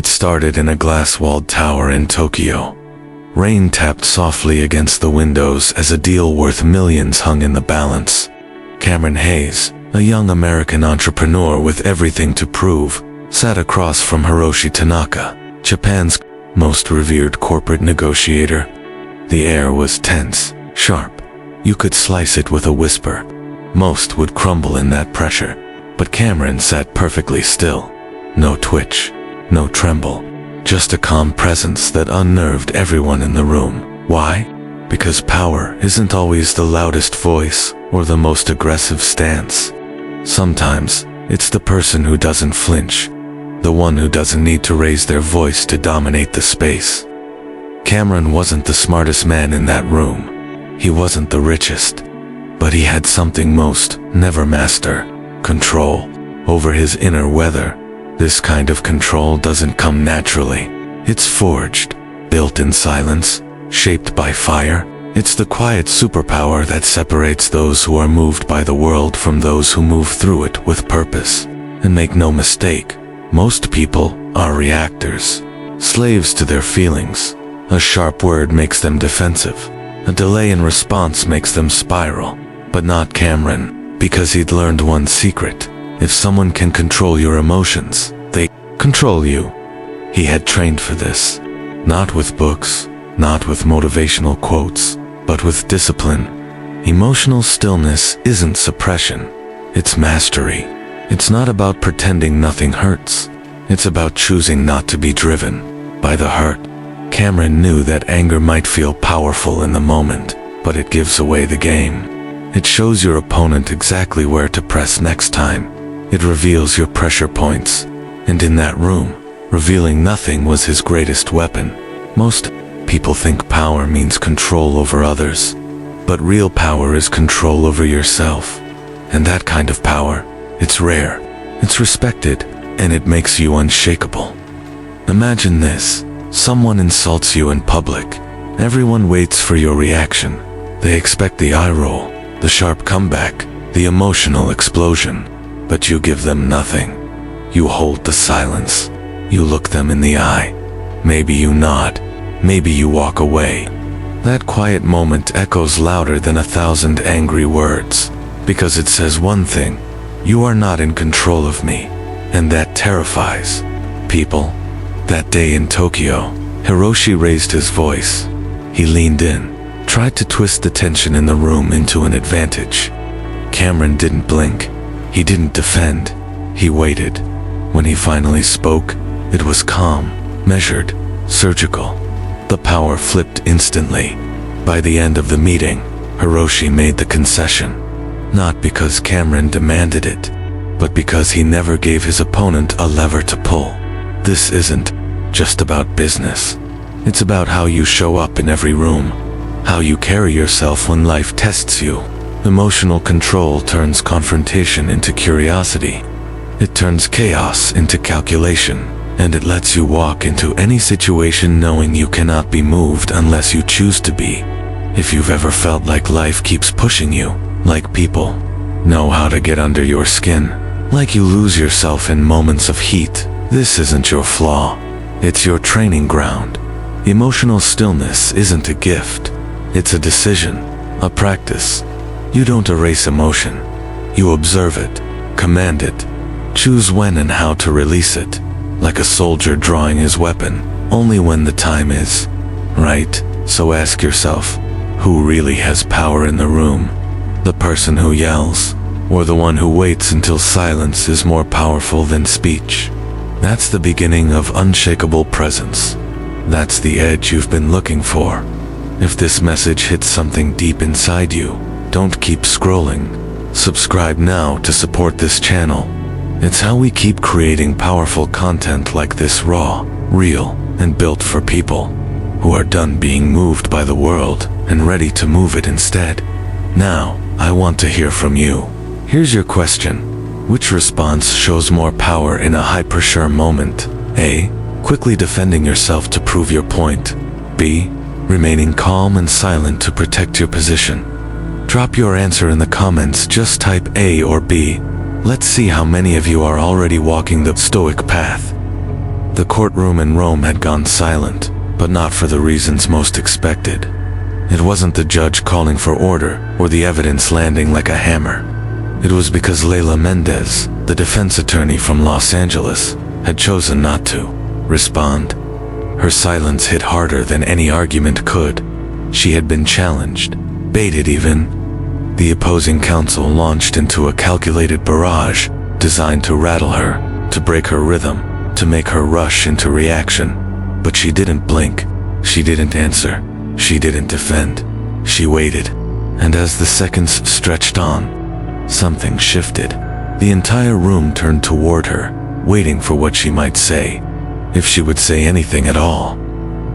It started in a glass-walled tower in Tokyo. Rain tapped softly against the windows as a deal worth millions hung in the balance. Cameron Hayes, a young American entrepreneur with everything to prove, sat across from Hiroshi Tanaka, Japan's most revered corporate negotiator. The air was tense, sharp. You could slice it with a whisper. Most would crumble in that pressure, but Cameron sat perfectly still. No twitch, no tremble, just a calm presence that unnerved everyone in the room. Why? Because power isn't always the loudest voice or the most aggressive stance. Sometimes, it's the person who doesn't flinch, the one who doesn't need to raise their voice to dominate the space. Cameron wasn't the smartest man in that room. He wasn't the richest, but he had something most never master: control over his inner weather. This kind of control doesn't come naturally. It's forged, built in silence, shaped by fire. It's the quiet superpower that separates those who are moved by the world from those who move through it with purpose. And make no mistake, most people are reactors, slaves to their feelings. A sharp word makes them defensive. A delay in response makes them spiral. But not Cameron, because he'd learned one secret. If someone can control your emotions, they control you. He had trained for this. Not with books, not with motivational quotes, but with discipline. Emotional stillness isn't suppression. It's mastery. It's not about pretending nothing hurts. It's about choosing not to be driven by the hurt. Cameron knew that anger might feel powerful in the moment, but it gives away the game. It shows your opponent exactly where to press next time. It reveals your pressure points. And in that room, revealing nothing was his greatest weapon. Most people think power means control over others, but real power is control over yourself. And that kind of power, it's rare, it's respected, and it makes you unshakable. Imagine this: someone insults you in public. Everyone waits for your reaction. They expect the eye roll, the sharp comeback, the emotional explosion. But you give them nothing. You hold the silence. You look them in the eye. Maybe you nod. Maybe you walk away. That quiet moment echoes louder than 1,000 angry words, because it says one thing: you are not in control of me. And that terrifies people. That day in Tokyo, Hiroshi raised his voice. He leaned in, tried to twist the tension in the room into an advantage. Cameron didn't blink. He didn't defend. He waited. When he finally spoke, it was calm, measured, surgical. The power flipped instantly. By the end of the meeting, Hiroshi made the concession. Not because Cameron demanded it, but because he never gave his opponent a lever to pull. This isn't just about business. It's about how you show up in every room, how you carry yourself when life tests you. Emotional control turns confrontation into curiosity. It turns chaos into calculation, and it lets you walk into any situation knowing you cannot be moved unless you choose to be. If you've ever felt like life keeps pushing you, like people know how to get under your skin, like you lose yourself in moments of heat, this isn't your flaw. It's your training ground. Emotional stillness isn't a gift. It's a decision, a practice. You don't erase emotion. You observe it, command it, choose when and how to release it, like a soldier drawing his weapon, only when the time is right. So ask yourself, who really has power in the room? The person who yells, or the one who waits until silence is more powerful than speech? That's the beginning of unshakable presence. That's the edge you've been looking for. If this message hits something deep inside you, don't keep scrolling. Subscribe now to support this channel. It's how we keep creating powerful content like this: raw, real, and built for people who are done being moved by the world and ready to move it instead. Now, I want to hear from you. Here's your question. Which response shows more power in a hyper-sure moment? A. Quickly defending yourself to prove your point. B. Remaining calm and silent to protect your position. Drop your answer in the comments. Just type A or B. Let's see how many of you are already walking the Stoic path. The courtroom in Rome had gone silent, but not for the reasons most expected. It wasn't the judge calling for order or the evidence landing like a hammer. It was because Leila Mendez, the defense attorney from Los Angeles, had chosen not to respond. Her silence hit harder than any argument could. She had been challenged, baited even. The opposing counsel launched into a calculated barrage designed to rattle her, to break her rhythm, to make her rush into reaction. But she didn't blink. She didn't answer. She didn't defend. She waited. And as the seconds stretched on, something shifted. The entire room turned toward her, waiting for what she might say, if she would say anything at all.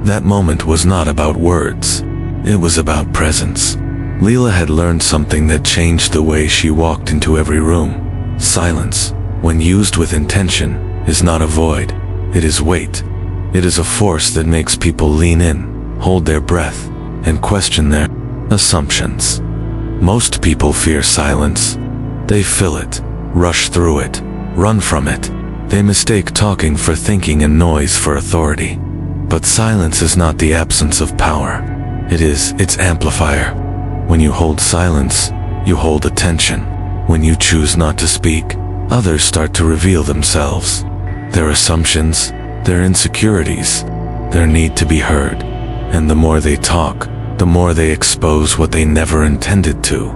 That moment was not about words. It was about presence. Leila had learned something that changed the way she walked into every room. Silence, when used with intention, is not a void. It is weight. It is a force that makes people lean in, hold their breath, and question their assumptions. Most people fear silence. They fill it, rush through it, run from it. They mistake talking for thinking and noise for authority. But silence is not the absence of power. It is its amplifier. When you hold silence, you hold attention. When you choose not to speak, others start to reveal themselves. Their assumptions, their insecurities, their need to be heard. And the more they talk, the more they expose what they never intended to.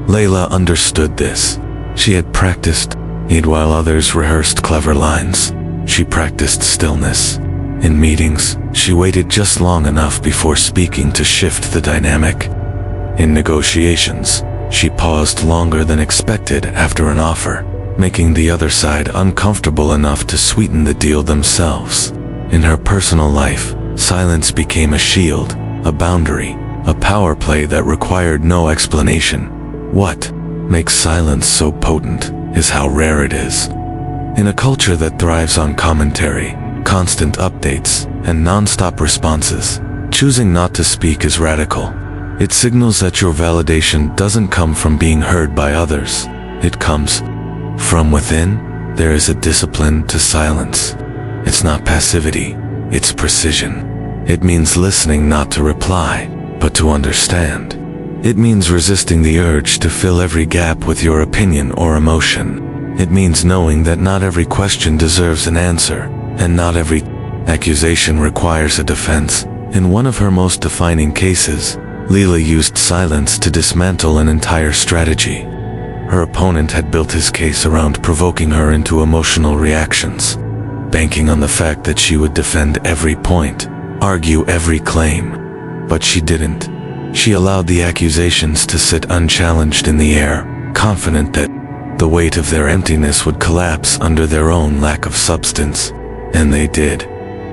Leila understood this. She had practiced, while others rehearsed clever lines. She practiced stillness. In meetings, she waited just long enough before speaking to shift the dynamic. In negotiations, she paused longer than expected after an offer, making the other side uncomfortable enough to sweeten the deal themselves. In her personal life, silence became a shield, a boundary, a power play that required no explanation. What makes silence so potent is how rare it is. In a culture that thrives on commentary, constant updates, and non-stop responses, choosing not to speak is radical. It signals that your validation doesn't come from being heard by others. It comes from within. There is a discipline to silence. It's not passivity, it's precision. It means listening not to reply, but to understand. It means resisting the urge to fill every gap with your opinion or emotion. It means knowing that not every question deserves an answer, and not every accusation requires a defense. In one of her most defining cases, Leila used silence to dismantle an entire strategy. Her opponent had built his case around provoking her into emotional reactions, banking on the fact that she would defend every point, argue every claim. But she didn't. She allowed the accusations to sit unchallenged in the air, confident that the weight of their emptiness would collapse under their own lack of substance. And they did.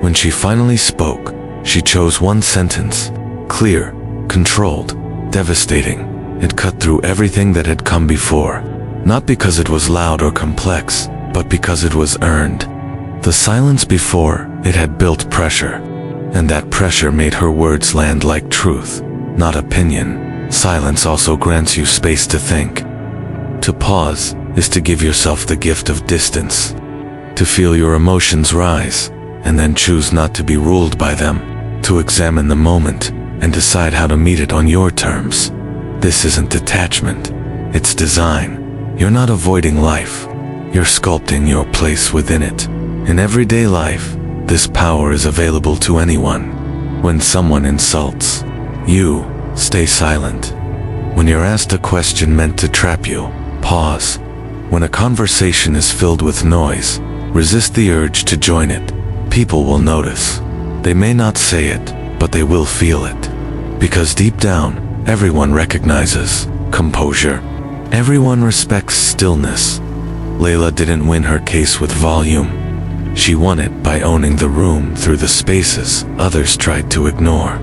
When she finally spoke, she chose one sentence, clear, controlled, devastating. It cut through everything that had come before, not because it was loud or complex, but because it was earned. The silence before it had built pressure, and that pressure made her words land like truth, not opinion. Silence also grants you space to think. To pause is to give yourself the gift of distance, to feel your emotions rise, and then choose not to be ruled by them, to examine the moment and decide how to meet it on your terms. This isn't detachment, it's design. You're not avoiding life, you're sculpting your place within it. In everyday life, this power is available to anyone. When someone insults you, stay silent. When you're asked a question meant to trap you, pause. When a conversation is filled with noise, resist the urge to join it. People will notice. They may not say it, but they will feel it. Because deep down, everyone recognizes composure. Everyone respects stillness. Leila didn't win her case with volume. She won it by owning the room through the spaces others tried to ignore.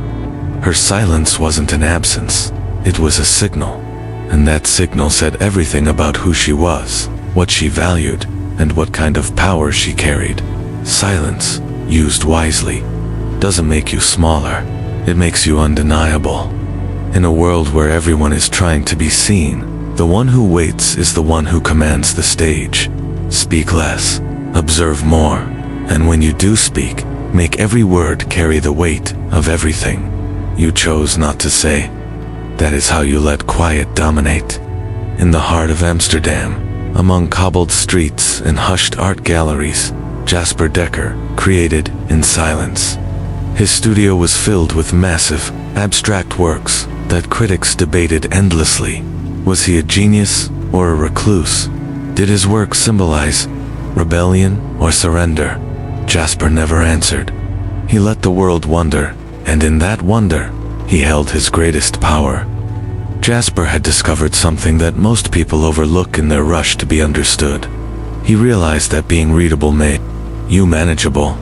Her silence wasn't an absence, it was a signal. And that signal said everything about who she was, what she valued, and what kind of power she carried. Silence, used wisely, doesn't make you smaller, it makes you undeniable. In a world where everyone is trying to be seen, the one who waits is the one who commands the stage. Speak less, observe more, And when you do speak, make every word carry the weight of everything you chose not to say. That is how you let quiet dominate. In the heart of Amsterdam, among cobbled streets and hushed art galleries, Jasper Dekker created in silence. His studio was filled with massive, abstract works that critics debated endlessly. Was he a genius or a recluse? Did his work symbolize rebellion or surrender? Jasper never answered. He let the world wonder, and in that wonder, he held his greatest power. Jasper had discovered something that most people overlook in their rush to be understood. He realized that being readable made you manageable,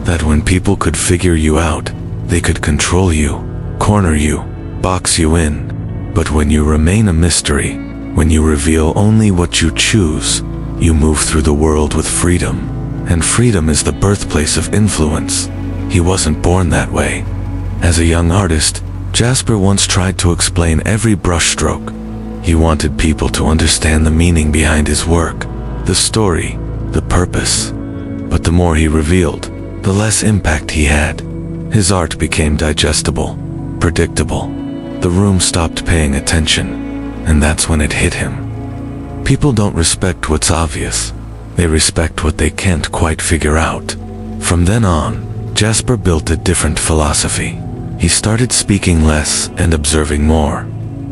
that when people could figure you out, they could control you, corner you, box you in. But when you remain a mystery, when you reveal only what you choose, you move through the world with freedom. And freedom is the birthplace of influence. He wasn't born that way. As a young artist, Jasper once tried to explain every brushstroke. He wanted people to understand the meaning behind his work, the story, the purpose. But the more he revealed, the less impact he had. His art became digestible, predictable. The room stopped paying attention, and that's when it hit him. People don't respect what's obvious. They respect what they can't quite figure out. From then on, Jasper built a different philosophy. He started speaking less and observing more.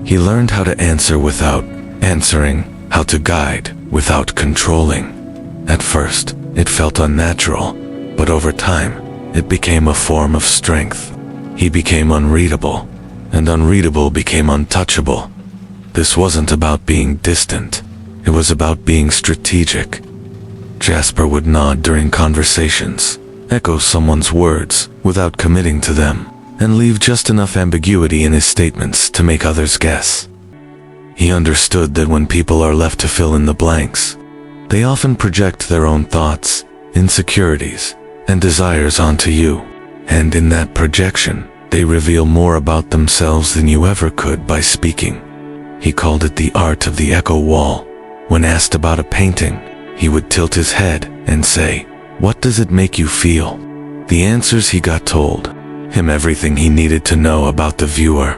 He learned how to answer without answering, how to guide without controlling. At first, it felt unnatural, but over time, it became a form of strength. He became unreadable, and unreadable became untouchable. This wasn't about being distant. It was about being strategic. Jasper would nod during conversations, echo someone's words without committing to them, and leave just enough ambiguity in his statements to make others guess. He understood that when people are left to fill in the blanks, they often project their own thoughts, insecurities, and desires onto you, and in that projection, they reveal more about themselves than you ever could by speaking. He called it the art of the echo wall. When asked about a painting, he would tilt his head and say, "What does it make you feel?" The answers he got told him everything he needed to know about the viewer,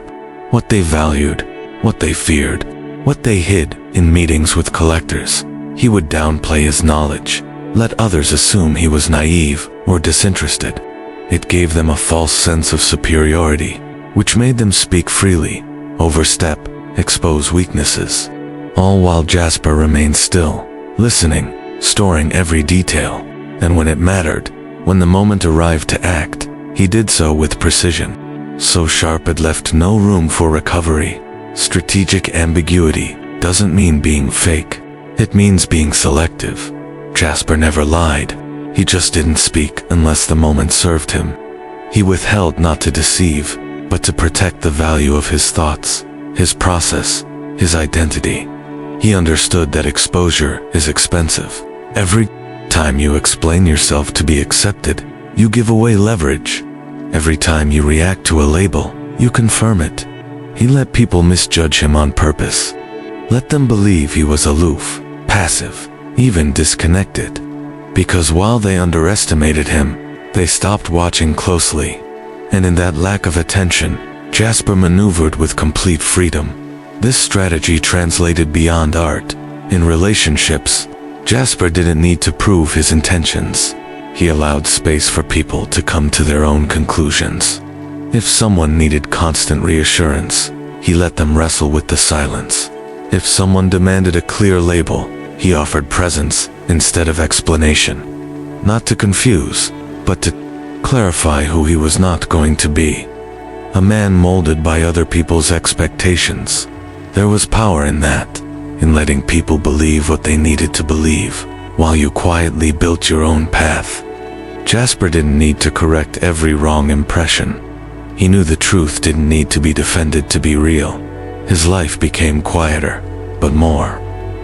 what they valued, what they feared, what they hid in meetings with collectors. He would downplay his knowledge, let others assume he was naive or disinterested. It gave them a false sense of superiority, which made them speak freely, overstep, expose weaknesses. All while Jasper remained still, listening, storing every detail. And when it mattered, when the moment arrived to act, he did so with precision, so sharp it left no room for recovery. Strategic ambiguity doesn't mean being fake. It means being selective. Jasper never lied. He just didn't speak unless the moment served him. He withheld not to deceive, but to protect the value of his thoughts, his process, his identity. He understood that exposure is expensive. Every time you explain yourself to be accepted, you give away leverage. Every time you react to a label, you confirm it. He let people misjudge him on purpose. Let them believe he was aloof, passive, even disconnected. Because while they underestimated him, they stopped watching closely. And in that lack of attention, Jasper maneuvered with complete freedom. This strategy translated beyond art. In relationships, Jasper didn't need to prove his intentions. He allowed space for people to come to their own conclusions. If someone needed constant reassurance, he let them wrestle with the silence. If someone demanded a clear label, he offered presence instead of explanation. Not to confuse, but to clarify who he was not going to be. A man molded by other people's expectations. There was power in that, in letting people believe what they needed to believe, while you quietly built your own path. Jasper didn't need to correct every wrong impression. He knew the truth didn't need to be defended to be real. His life became quieter, but more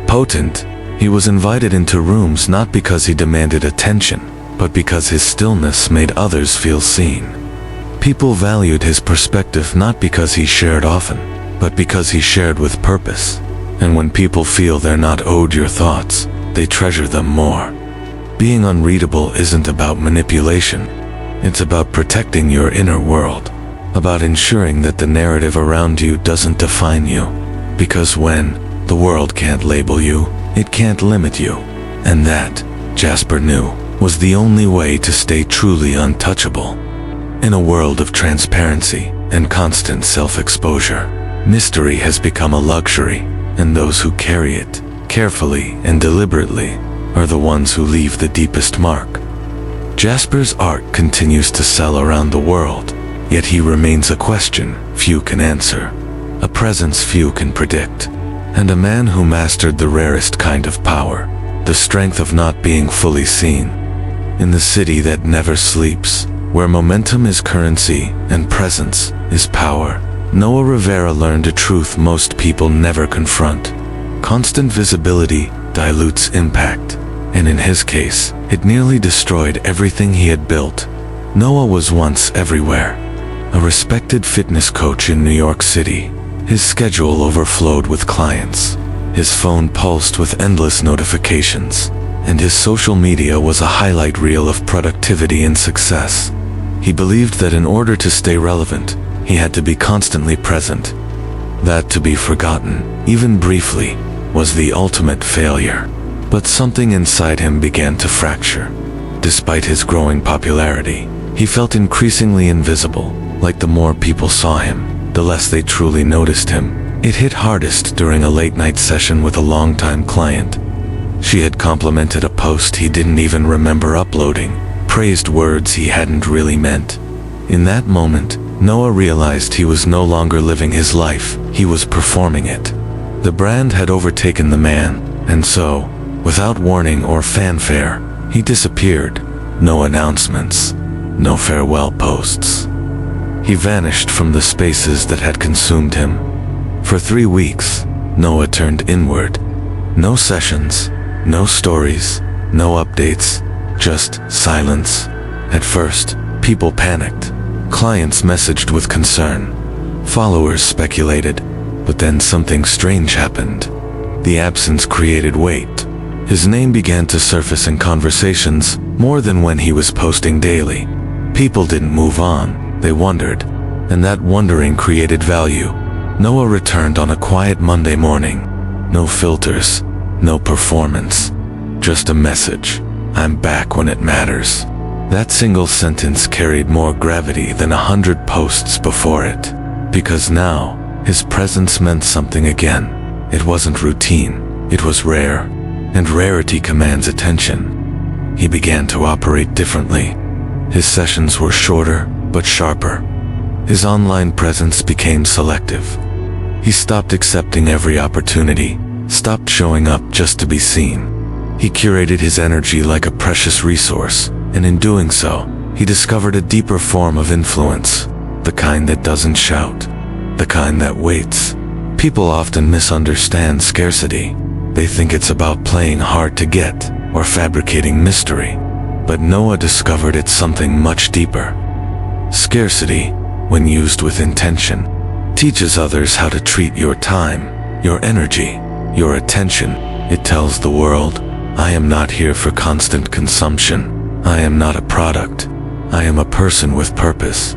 potent. He was invited into rooms not because he demanded attention, but because his stillness made others feel seen. People valued his perspective not because he shared often, but because he shared with purpose. And when people feel they're not owed your thoughts, they treasure them more. Being unreadable isn't about manipulation. It's about protecting your inner world, about ensuring that the narrative around you doesn't define you. Because when the world can't label you, it can't limit you. And that, Jasper knew, was the only way to stay truly untouchable. In a world of transparency and constant self-exposure, mystery has become a luxury, and those who carry it carefully and deliberately are the ones who leave the deepest mark. Jasper's art continues to sell around the world, yet he remains a question few can answer, a presence few can predict, and a man who mastered the rarest kind of power, the strength of not being fully seen. In the city that never sleeps, where momentum is currency and presence is power, Noah Rivera learned a truth most people never confront. Constant visibility dilutes impact, and in his case, it nearly destroyed everything he had built. Noah was once everywhere. A respected fitness coach in New York City, his schedule overflowed with clients. His phone pulsed with endless notifications, and his social media was a highlight reel of productivity and success. He believed that in order to stay relevant, he had to be constantly present. That to be forgotten, even briefly, was the ultimate failure. But something inside him began to fracture. Despite his growing popularity, he felt increasingly invisible, like the more people saw him, the less they truly noticed him. It hit hardest during a late-night session with a longtime client. She had complimented a post he didn't even remember uploading, praised words he hadn't really meant. In that moment, Noah realized he was no longer living his life, he was performing it. The brand had overtaken the man, and so, without warning or fanfare, he disappeared. No announcements, no farewell posts. He vanished from the spaces that had consumed him. For 3 weeks, Noah turned inward. No sessions, no stories, no updates, just silence. At first, people panicked. Clients messaged with concern. Followers speculated, but then something strange happened. The absence created weight. His name began to surface in conversations more than when he was posting daily. People didn't move on, they wondered, and that wondering created value. Noah returned on a quiet Monday morning. No filters, no performance, just a message. I'm back when it matters. That single sentence carried more gravity than 100 posts before it, because now his presence meant something again. It wasn't routine, it was rare, and rarity commands attention. He began to operate differently. His sessions were shorter, but sharper. His online presence became selective. He stopped accepting every opportunity, stopped showing up just to be seen. He curated his energy like a precious resource, and in doing so, he discovered a deeper form of influence, the kind that doesn't shout, the kind that waits. People often misunderstand scarcity. They think it's about playing hard to get or fabricating mystery. But Noah discovered it's something much deeper. Scarcity, when used with intention, teaches others how to treat your time, your energy, your attention. It tells the world, I am not here for constant consumption. I am not a product. I am a person with purpose.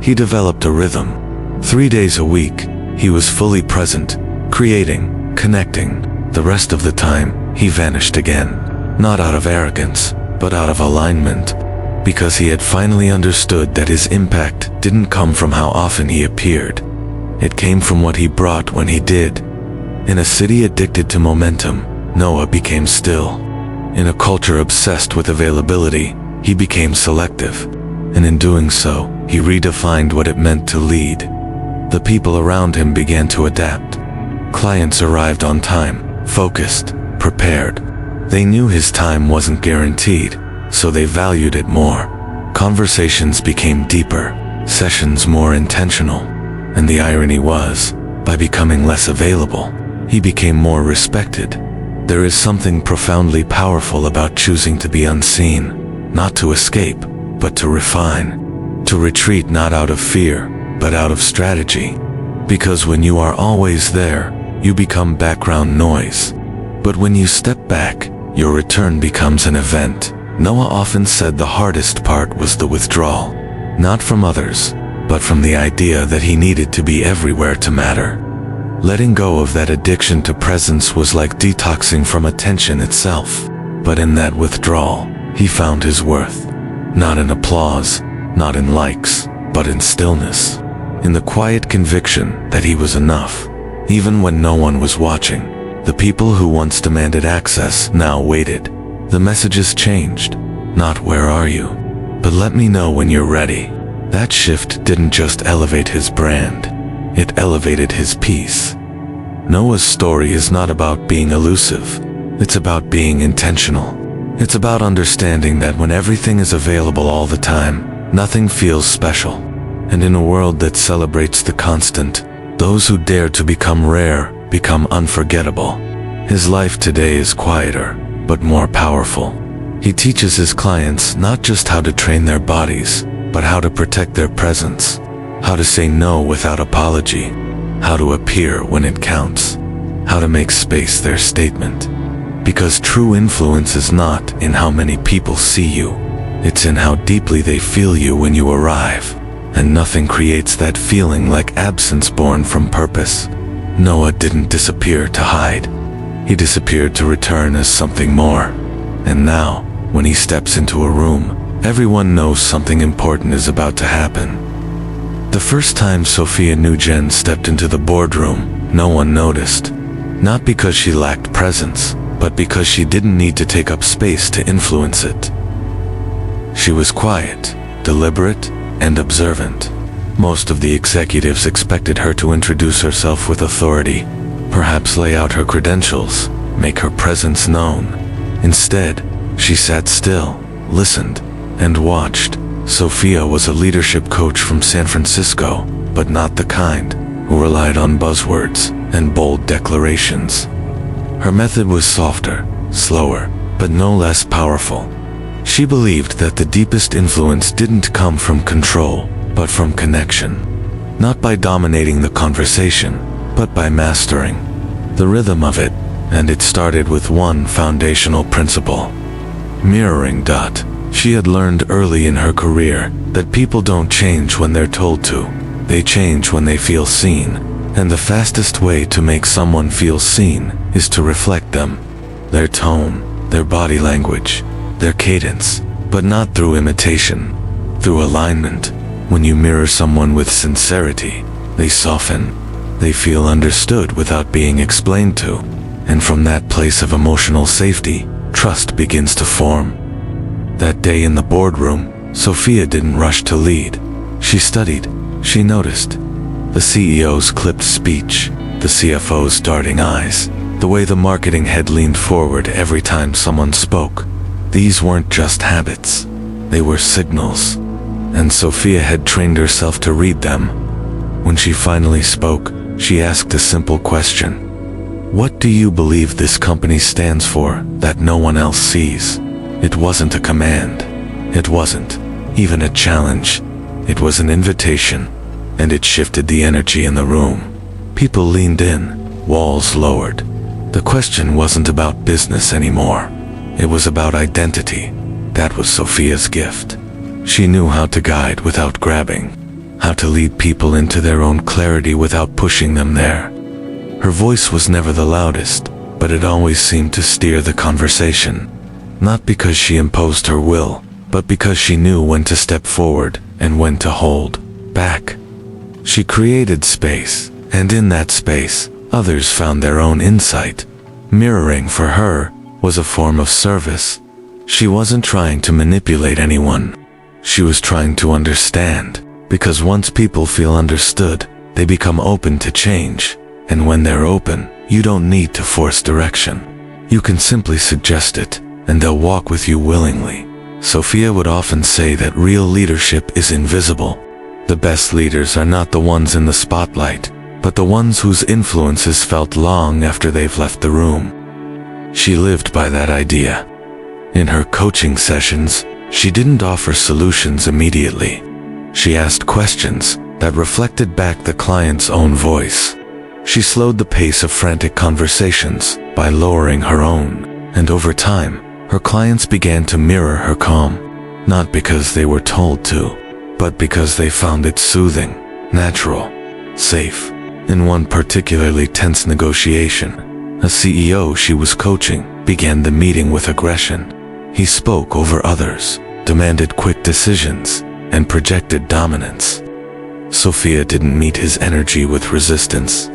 He developed a rhythm. 3 days a week, he was fully present, creating, connecting. The rest of the time, he vanished again. Not out of arrogance, but out of alignment. Because he had finally understood that his impact didn't come from how often he appeared. It came from what he brought when he did. In a city addicted to momentum, Noah became still. In a culture obsessed with availability, he became selective. And in doing so, he redefined what it meant to lead. The people around him began to adapt. Clients arrived on time, focused, prepared. They knew his time wasn't guaranteed, so they valued it more. Conversations became deeper, sessions more intentional. And the irony was, by becoming less available, he became more respected. There is something profoundly powerful about choosing to be unseen, not to escape, but to refine. To retreat not out of fear, but out of strategy. Because when you are always there, you become background noise. But when you step back, your return becomes an event. Noah often said the hardest part was the withdrawal, not from others, but from the idea that he needed to be everywhere to matter. Letting go of that addiction to presence was like detoxing from attention itself. But in that withdrawal, he found his worth. Not in applause, not in likes, but in stillness. In the quiet conviction that he was enough. Even when no one was watching, the people who once demanded access now waited. The messages changed. Not "where are you?" but "let me know when you're ready." That shift didn't just elevate his brand, it elevated his peace. Noah's story is not about being elusive. It's about being intentional. It's about understanding that when everything is available all the time, nothing feels special. And in a world that celebrates the constant, those who dare to become rare become unforgettable. His life today is quieter, but more powerful. He teaches his clients not just how to train their bodies, but how to protect their presence, how to say no without apology, how to appear when it counts, how to make space their statement. Because true influence is not in how many people see you, it's in how deeply they feel you when you arrive. And nothing creates that feeling like absence born from purpose. Noah didn't disappear to hide. He disappeared to return as something more. And now, when he steps into a room, everyone knows something important is about to happen. The first time Sophia Nugent stepped into the boardroom, no one noticed. Not because she lacked presence, but because she didn't need to take up space to influence it. She was quiet, deliberate, and observant. Most of the executives expected her to introduce herself with authority, perhaps lay out her credentials, make her presence known. Instead, she sat still, listened, and watched. Sophia was a leadership coach from San Francisco, but not the kind who relied on buzzwords and bold declarations. Her method was softer, slower, but no less powerful. She believed that the deepest influence didn't come from control, but from connection. Not by dominating the conversation, but by mastering the rhythm of it. And it started with one foundational principle: mirroring. She had learned early in her career that people don't change when they're told to. They change when they feel seen. And the fastest way to make someone feel seen is to reflect them. Their tone, their body language, their cadence, but not through imitation, through alignment. When you mirror someone with sincerity, they soften. They feel understood without being explained to. And from that place of emotional safety, trust begins to form. That day in the boardroom, Sophia didn't rush to lead. She studied, she noticed. The CEO's clipped speech, the CFO's darting eyes, the way the marketing head leaned forward every time someone spoke. These weren't just habits, they were signals. And Sophia had trained herself to read them. When she finally spoke, she asked a simple question. What do you believe this company stands for that no one else sees? It wasn't a command. It wasn't even a challenge. It was an invitation, and it shifted the energy in the room. People leaned in, walls lowered. The question wasn't about business anymore. It was about identity. That was Sophia's gift. She knew how to guide without grabbing, how to lead people into their own clarity without pushing them there. Her voice was never the loudest, but it always seemed to steer the conversation. Not because she imposed her will, but because she knew when to step forward and when to hold back. She created space, and in that space, others found their own insight. Mirroring for her was a form of service. She wasn't trying to manipulate anyone. She was trying to understand, because once people feel understood, they become open to change. And when they're open, you don't need to force direction. You can simply suggest it, and they'll walk with you willingly. Sophia would often say that real leadership is invisible. The best leaders are not the ones in the spotlight, but the ones whose influence is felt long after they've left the room. She lived by that idea. In her coaching sessions, she didn't offer solutions immediately. She asked questions that reflected back the client's own voice. She slowed the pace of frantic conversations by lowering her own, And over time, her clients began to mirror her calm, not because they were told to, but because they found it soothing, natural, safe. In one particularly tense negotiation, a CEO she was coaching began the meeting with aggression. He spoke over others, demanded quick decisions, and projected dominance. Sophia didn't meet his energy with resistance.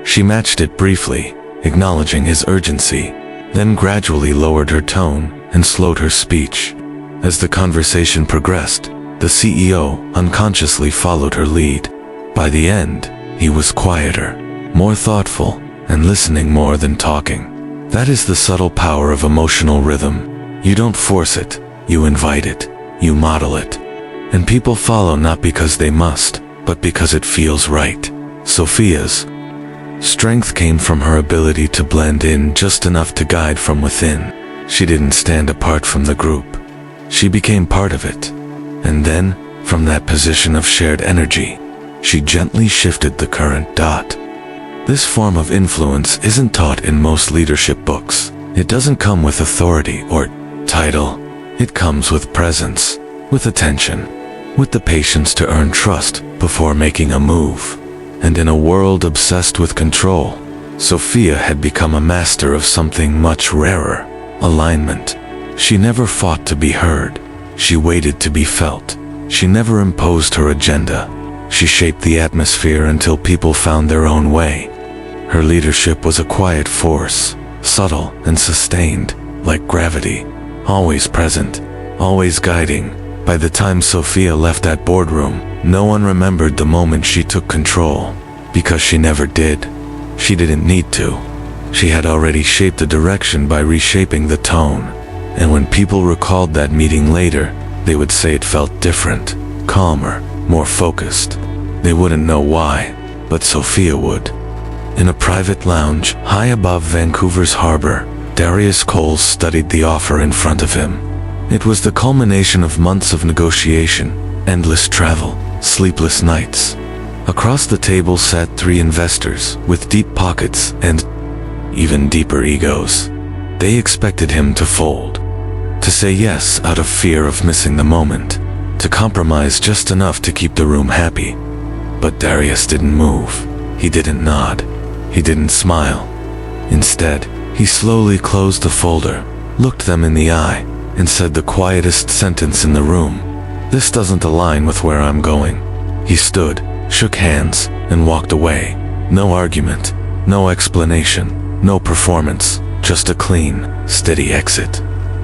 She matched it briefly, acknowledging his urgency, then gradually lowered her tone and slowed her speech. As the conversation progressed, the CEO unconsciously followed her lead. By the end, he was quieter, more thoughtful, and listening more than talking. That is the subtle power of emotional rhythm. You don't force it, you invite it, you model it. And people follow not because they must, but because it feels right. Sophia's strength came from her ability to blend in just enough to guide from within. She didn't stand apart from the group. She became part of it. And then, from that position of shared energy, she gently shifted the current. This form of influence isn't taught in most leadership books. It doesn't come with authority or title. It comes with presence, with attention, with the patience to earn trust before making a move. And in a world obsessed with control, Sophia had become a master of something much rarer: alignment. She never fought to be heard. She waited to be felt. She never imposed her agenda. She shaped the atmosphere until people found their own way. Her leadership was a quiet force, subtle and sustained, like gravity, always present, always guiding. By the time Sophia left that boardroom, no one remembered the moment she took control, because she never did. She didn't need to. She had already shaped the direction by reshaping the tone. And when people recalled that meeting later, they would say it felt different, calmer, more focused. They wouldn't know why, but Sophia would. In a private lounge high above Vancouver's harbor, Darius Coles studied the offer in front of him. It was the culmination of months of negotiation, endless travel, sleepless nights. Across the table sat three investors with deep pockets and even deeper egos. They expected him to fold, to say yes out of fear of missing the moment, to compromise just enough to keep the room happy. But Darius didn't move. He didn't nod. He didn't smile. Instead, he slowly closed the folder, looked them in the eye, and said the quietest sentence in the room: "This doesn't align with where I'm going." He stood, shook hands, and walked away. No argument, no explanation, no performance, just a clean, steady exit.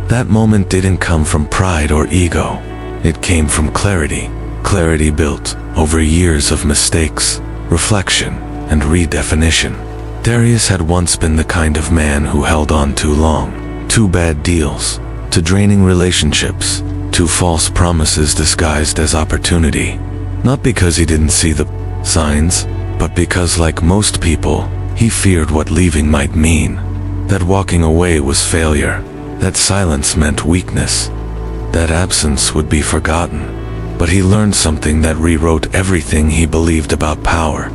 That moment didn't come from pride or ego. It came from clarity. Clarity built over years of mistakes, reflection, and redefinition. Darius had once been the kind of man who held on too long, too bad deals, to draining relationships, to false promises disguised as opportunity. Not because he didn't see the signs, but because, like most people, he feared what leaving might mean. That walking away was failure, that silence meant weakness, that absence would be forgotten. But he learned something that rewrote everything he believed about power.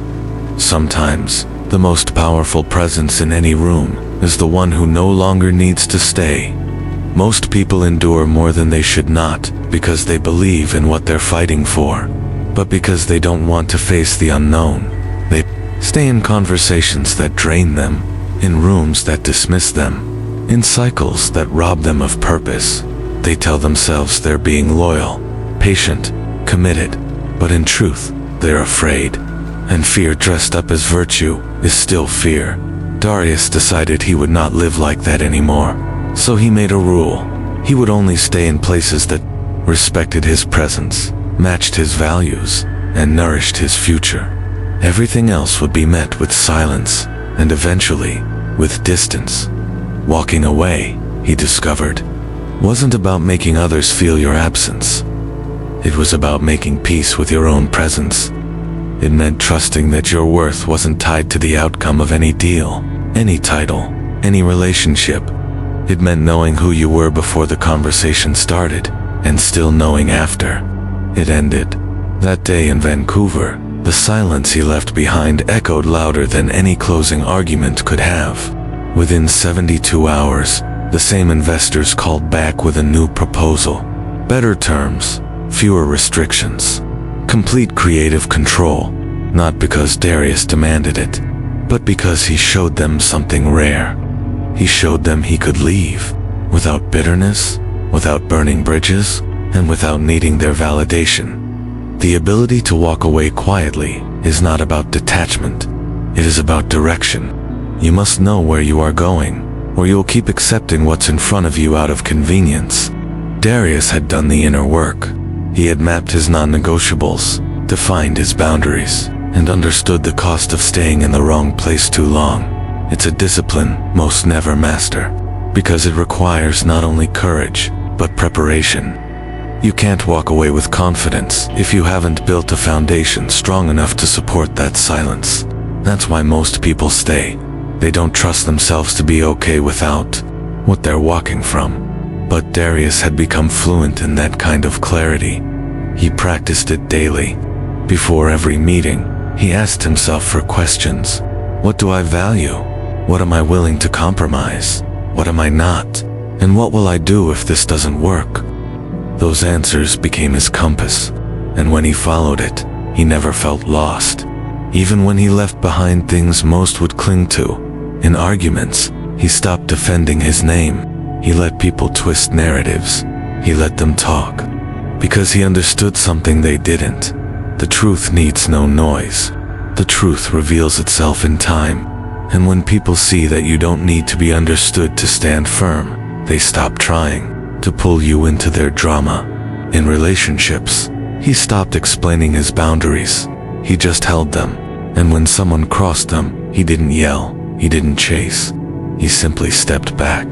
Sometimes, the most powerful presence in any room is the one who no longer needs to stay. Most people endure more than they should, not because they believe in what they're fighting for, but because they don't want to face the unknown. They stay in conversations that drain them, in rooms that dismiss them, in cycles that rob them of purpose. They tell themselves they're being loyal, patient, committed, but in truth, they're afraid. And fear dressed up as virtue is still fear. Darius decided he would not live like that anymore. So he made a rule. He would only stay in places that respected his presence, matched his values, and nourished his future. Everything else would be met with silence, and eventually, with distance. Walking away, he discovered, wasn't about making others feel your absence. It was about making peace with your own presence. It meant trusting that your worth wasn't tied to the outcome of any deal, any title, any relationship. It meant knowing who you were before the conversation started, and still knowing after it ended. That day in Vancouver, the silence he left behind echoed louder than any closing argument could have. Within 72 hours, The same investors called back with a new proposal. Better terms, fewer restrictions, complete creative control, not because Darius demanded it, but because he showed them something rare. He showed them he could leave, without bitterness, without burning bridges, and without needing their validation. The ability to walk away quietly is not about detachment, it is about direction. You must know where you are going, or you'll keep accepting what's in front of you out of convenience. Darius had done the inner work. He had mapped his non-negotiables, defined his boundaries, and understood the cost of staying in the wrong place too long. It's a discipline most never master, because it requires not only courage, but preparation. You can't walk away with confidence if you haven't built a foundation strong enough to support that silence. That's why most people stay. They don't trust themselves to be okay without what they're walking from. But Darius had become fluent in that kind of clarity. He practiced it daily. Before every meeting, he asked himself for questions. What do I value? What am I willing to compromise? What am I not? And what will I do if this doesn't work? Those answers became his compass, and when he followed it, he never felt lost. Even when he left behind things most would cling to. In arguments, he stopped defending his name. He let people twist narratives. He let them talk. Because he understood something they didn't. The truth needs no noise. The truth reveals itself in time. And when people see that you don't need to be understood to stand firm, they stop trying to pull you into their drama. In relationships, he stopped explaining his boundaries. He just held them. And when someone crossed them, he didn't yell. He didn't chase. He simply stepped back,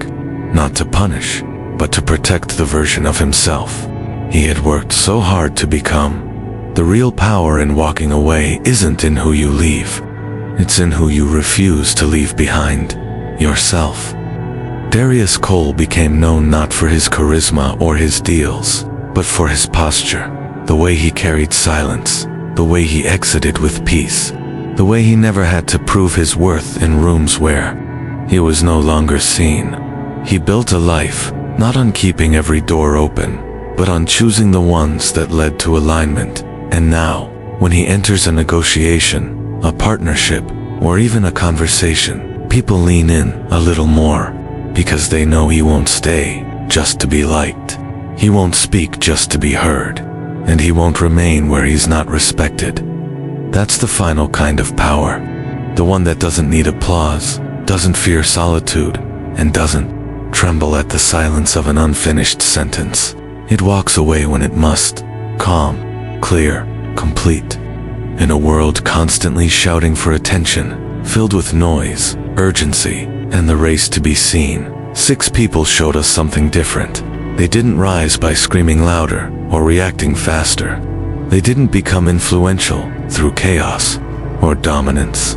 not to punish, but to protect the version of himself he had worked so hard to become. The real power in walking away isn't in who you leave. It's in who you refuse to leave behind, yourself. Darius Cole became known not for his charisma or his deals, but for his posture, the way he carried silence, the way he exited with peace, the way he never had to prove his worth in rooms where he was no longer seen. He built a life, not on keeping every door open, but on choosing the ones that led to alignment. And now, when he enters a negotiation, a partnership, or even a conversation, people lean in a little more, because they know he won't stay just to be liked. He won't speak just to be heard, and he won't remain where he's not respected. That's the final kind of power, the one that doesn't need applause, doesn't fear solitude, and doesn't tremble at the silence of an unfinished sentence. It walks away when it must, calm, clear, complete. In a world constantly shouting for attention, filled with noise, urgency, and the race to be seen, 6 people showed us something different. They didn't rise by screaming louder or reacting faster. They didn't become influential through chaos or dominance.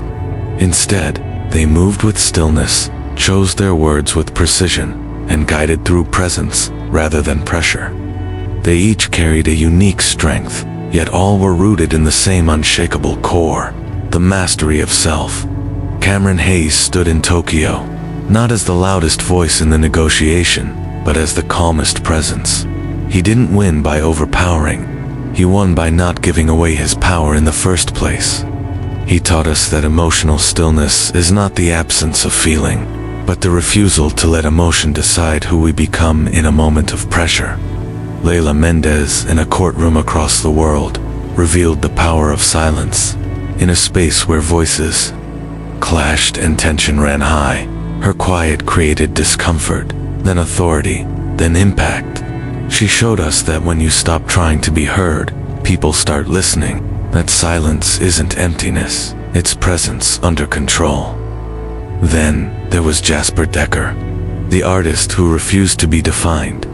Instead, they moved with stillness, chose their words with precision, and guided through presence rather than pressure. They each carried a unique strength, yet all were rooted in the same unshakable core, the mastery of self. Cameron Hayes stood in Tokyo, not as the loudest voice in the negotiation, but as the calmest presence. He didn't win by overpowering. He won by not giving away his power in the first place. He taught us that emotional stillness is not the absence of feeling, but the refusal to let emotion decide who we become in a moment of pressure. Leila Mendez, in a courtroom across the world, revealed the power of silence. In a space where voices clashed and tension ran high, her quiet created discomfort, then authority, then impact. She showed us that when you stop trying to be heard, people start listening. That silence isn't emptiness, it's presence under control. Then, there was Jasper Decker, the artist who refused to be defined.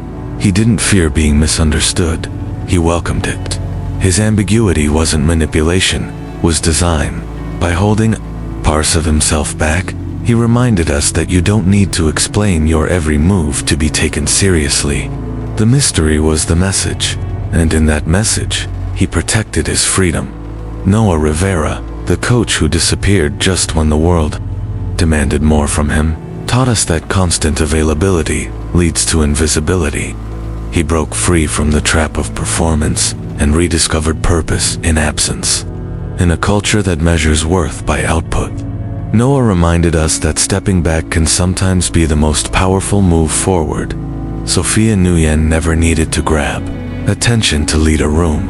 He didn't fear being misunderstood, he welcomed it. His ambiguity wasn't manipulation, was design. By holding parts of himself back, he reminded us that you don't need to explain your every move to be taken seriously. The mystery was the message, and in that message, he protected his freedom. Noah Rivera, the coach who disappeared just when the world demanded more from him, taught us that constant availability leads to invisibility. He broke free from the trap of performance and rediscovered purpose in absence. In a culture that measures worth by output, Noah reminded us that stepping back can sometimes be the most powerful move forward. Sophia Nguyen never needed to grab attention to lead a room.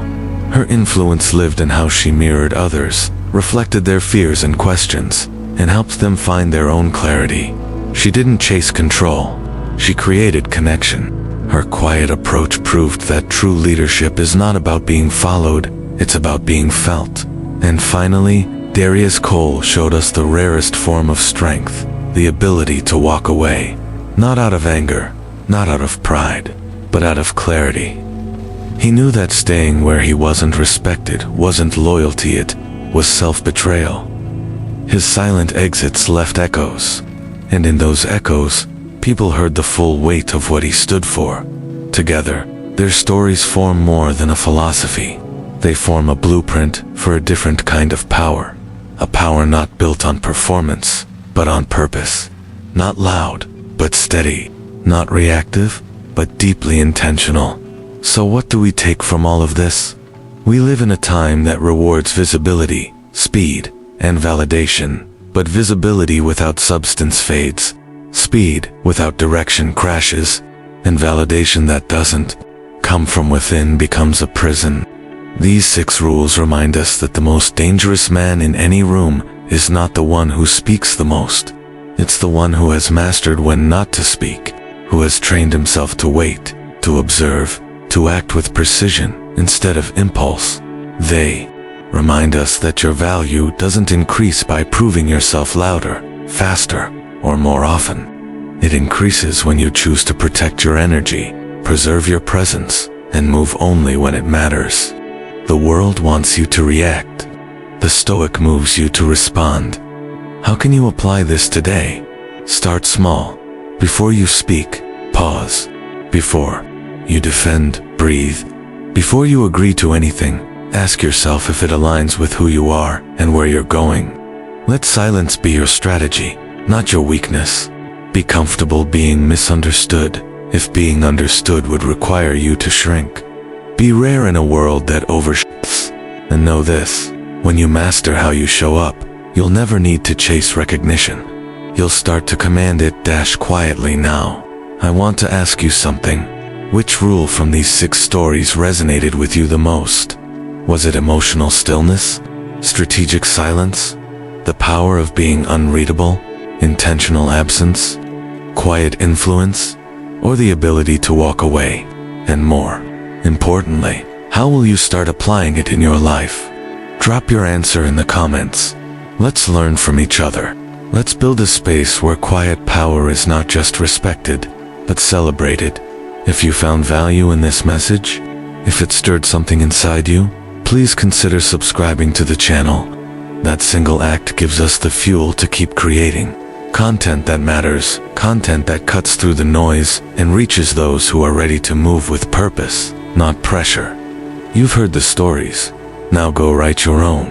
Her influence lived in how she mirrored others, reflected their fears and questions, and helped them find their own clarity. She didn't chase control, she created connection. Her quiet approach proved that true leadership is not about being followed, it's about being felt. And finally, Darius Cole showed us the rarest form of strength, the ability to walk away. Not out of anger, not out of pride, but out of clarity. He knew that staying where he wasn't respected wasn't loyalty, it was self-betrayal. His silent exits left echoes, and in those echoes, people heard the full weight of what he stood for. Together, their stories form more than a philosophy. They form a blueprint for a different kind of power. A power not built on performance, but on purpose. Not loud, but steady. Not reactive, but deeply intentional. So what do we take from all of this? We live in a time that rewards visibility, speed, and validation. But visibility without substance fades. Speed without direction crashes. And validation that doesn't come from within becomes a prison. These 6 rules remind us that the most dangerous man in any room is not the one who speaks the most. It's the one who has mastered when not to speak, who has trained himself to wait, to observe, to act with precision instead of impulse. They remind us that your value doesn't increase by proving yourself louder, faster, or more often. It increases when you choose to protect your energy, preserve your presence, and move only when it matters. The world wants you to react. The Stoic moves you to respond. How can you apply this today? Start small. Before you speak, pause. Before you defend, breathe. Before you agree to anything, ask yourself if it aligns with who you are and where you're going. Let silence be your strategy, not your weakness. Be comfortable being misunderstood, if being understood would require you to shrink. Be rare in a world that overshoots. And know this, when you master how you show up, you'll never need to chase recognition. You'll start to command it quietly now. I want to ask you something. Which rule from these 6 stories resonated with you the most? Was it emotional stillness? Strategic silence? The power of being unreadable? Intentional absence? Quiet influence? Or the ability to walk away? And more importantly, how will you start applying it in your life? Drop your answer in the comments. Let's learn from each other. Let's build a space where quiet power is not just respected, but celebrated. If you found value in this message, if it stirred something inside you, please consider subscribing to the channel. That single act gives us the fuel to keep creating content that matters, content that cuts through the noise and reaches those who are ready to move with purpose, not pressure. You've heard the stories. Now go write your own.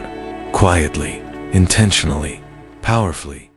Quietly, intentionally, powerfully.